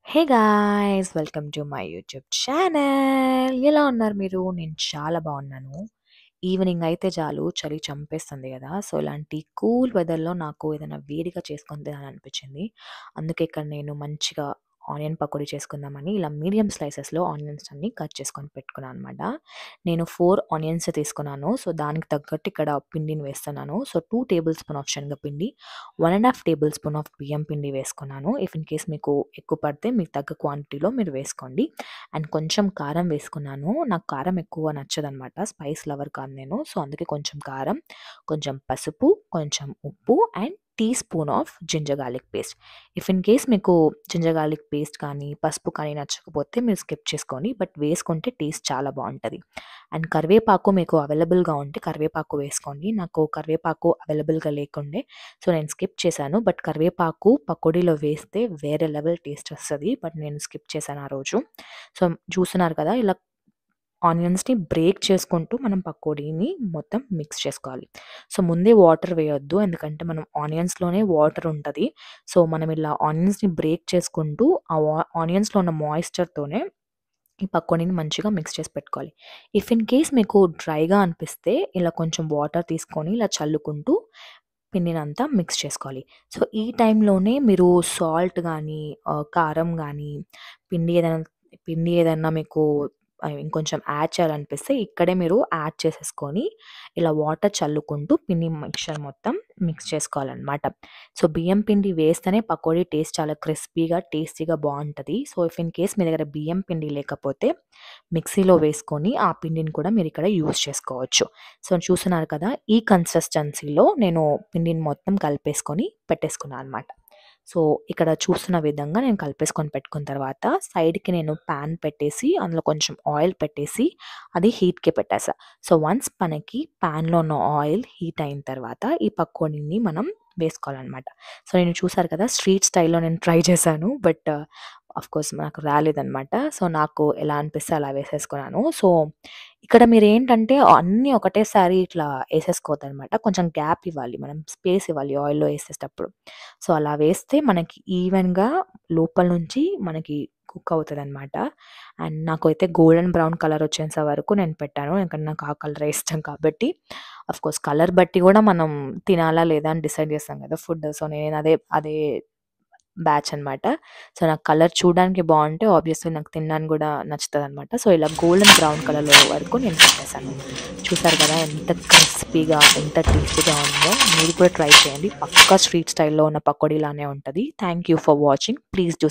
Hey guys! Welcome to my YouTube channel. ఎలా ఉన్నారు మీరు? నేను చాలా బాగున్నాను. ఈవినింగ్ అయితే చాలు చలి చంపేస్తుంది గదా! సో, ఇలాంటి కూల్ వెదర్‌లో నాకు ఏదైనా వేడిగా చేసుకొని తినాలనిపించింది. అందుకే ఇక్కడ నేను మంచిగా ఆనియన్ పకోడీ చేసుకుందామని ఇలా మీడియం స్లైసెస్‌లో ఆనియన్స్ అన్నీ కట్ చేసుకొని పెట్టుకున్నాను అనమాట. నేను 4 ఆనియన్స్ తీసుకున్నాను. సో, దానికి తగ్గట్టు ఇక్కడ పిండిని వేస్తున్నాను. సో, 2 టేబుల్ స్పూన్ ఆఫ్ శనగపిండి, 1 ½ టేబుల్ స్పూన్ ఆఫ్ బియ్యం పిండి వేసుకున్నాను. ఇఫ్ ఇన్ కేస్ మీకు ఎక్కువ పడితే మీకు తగ్గ క్వాంటిటీలో మీరు వేసుకోండి. అండ్ కొంచెం కారం వేసుకున్నాను. నాకు కారం ఎక్కువ నచ్చదనమాట. స్పైస్ లవర్ కాదు నేను. సో, అందుకే కొంచెం కారం, కొంచెం పసుపు, కొంచెం ఉప్పు and teaspoon of ginger garlic paste. If in case మీకు జింజర్ గార్లిక్ పేస్ట్ కానీ, పసుపు కానీ నచ్చకపోతే మీరు స్కిప్ చేసుకోండి. బట్ వేసుకుంటే టేస్ట్ చాలా బావుంటది. అండ్ కరివేపాకు మీకు అవైలబుల్‌గా ఉంటే కరివేపాకు వేసుకోండి. నాకు కరివేపాకు అవైలబుల్‌గా లేకుండే సో, నేను స్కిప్ చేశాను. బట్ కరివేపాకు పకోడీలో వేస్తే వేరే లెవెల్ టేస్ట్ వస్తది. బట్ నేను స్కిప్ చేశాను ఆ రోజు. సో, చూస్తున్నారు కదా! ఇలా ఆనియన్స్‌ని బ్రేక్ చేసుకుంటూ మనం పకోడీని మొత్తం మిక్స్ చేసుకోవాలి. సో, ముందే వాటర్ వేయొద్దు. ఎందుకంటే మనం ఆనియన్స్‌లోనే వాటర్ ఉంటది. సో, మనం ఇలా ఆనియన్స్‌ని బ్రేక్ చేసుకుంటూ ఆనియన్స్‌లో ఉన్న మాయిశ్చర్‌తోనే ఈ పకోడీని మంచిగా మిక్స్ చేసి పెట్టుకోవాలి. ఇఫ్ ఇన్ కేస్ మీకు డ్రైగా అనిపిస్తే ఇలా కొంచెం వాటర్ తీసుకొని ఇలా చల్లుకుంటూ పిండినంతా మిక్స్ చేసుకోవాలి. సో, ఈ టైంలోనే మీరు సాల్ట్ గానీ, కారం గానీ, పిండి ఏదైనా పిండి ఏదన్నా మీకు ఇంకొంచెం యాడ్ చేయాలనిపిస్తే ఇక్కడే మీరు యాడ్ చేసేసుకొని, ఇలా వాటర్ చల్లుకుంటూ పిండి మిక్స్చర్ మొత్తం మిక్స్ చేసుకోవాలనమాట. సో, బియ్యం పిండి వేస్తేనే పకోడీ టేస్ట్ చాలా క్రిస్పీగా, టేస్టీగా బావుంటది. సో, ఇఫ్ ఇన్ కేస్ మీ దగ్గర బియ్యం పిండి లేకపోతే మిక్సీలో వేసుకొని ఆ పిండిని కూడా మీరిక్కడ యూజ్ చేసుకోవచ్చు. సో, చూస్తున్నారు కదా! ఈ కన్సిస్టెన్సీలో నేను పిండిని మొత్తం కలిపేసుకొని పెట్టేసుకున్నా అనమాట. సో, ఇక్కడ చూస్తున్న విధంగా నేను కలిపేసుకొని పెట్టుకున్న తర్వాత సైడ్‌కి నేను పాన్ పెట్టేసి అందులో కొంచెం ఆయిల్ పెట్టేసి అది హీట్‌కి పెట్టేసా. సో, వన్స్ మనకి పాన్‌లో ఉన్న ఆయిల్ హీట్ అయిన తర్వాత ఈ పకోడీని మనం వేసుకోవాలనమాట. సో, నేను చూసారు కదా! స్ట్రీట్ స్టైల్‌లో నేను ట్రై చేశాను. బట్ ఆఫ్‌కోర్స్ నాకు రాలేదనమాట. సో, నాకు ఎలా అనిపిస్తే అలా వేసేసుకున్నాను. సో, ఇక్కడ మీరేంటంటే అన్నీ ఒకటేసారి ఇట్లా ఏసేసుకోవద్దనమాట. కొంచెం గ్యాప్ ఇవ్వాలి. మనం స్పేస్ ఇవ్వాలి ఆయిల్‌లో ఏసేటప్పుడు. సో, అలా వేస్తే మనకి ఈవెన్‌గా లోపల నుంచి మనకి కుక్ అవుతదనమాట. అండ్ నాకైతే గోల్డెన్ బ్రౌన్ కలర్ వచ్చేంత వరకు నేను పెట్టాను. ఎందుకంటే నాకు ఆ కలరే ఇష్టం కాబట్టి. ఆఫ్‌కోర్స్ కలర్ బట్టి గూడా మనం తినాలా లేదా అని డిసైడ్ చేస్తాం కదా! ఫుడ్. సో, నేను అదే అదే బ్యాచ్ అనమాట. సో, నాకు కలర్ చూడడానికి బావుంటే ఆబ్వియస్‌లీ నాకు తినడానికి గూడా నచ్చుతదనమాట. సో, ఇలా గోల్డెన్ బ్రౌన్ కలర్‌లో వరకు నేను పెట్టేసాను. చూసారు కదా! ఎంత క్రిస్పీగా, ఎంత టేస్టీగా ఉందో. మీరు కూడా ట్రై చేయండి. పక్కా స్ట్రీట్ స్టైల్‌లో ఉన్న పకోడీ లానే ఉంటది. Thank you for watching. Please do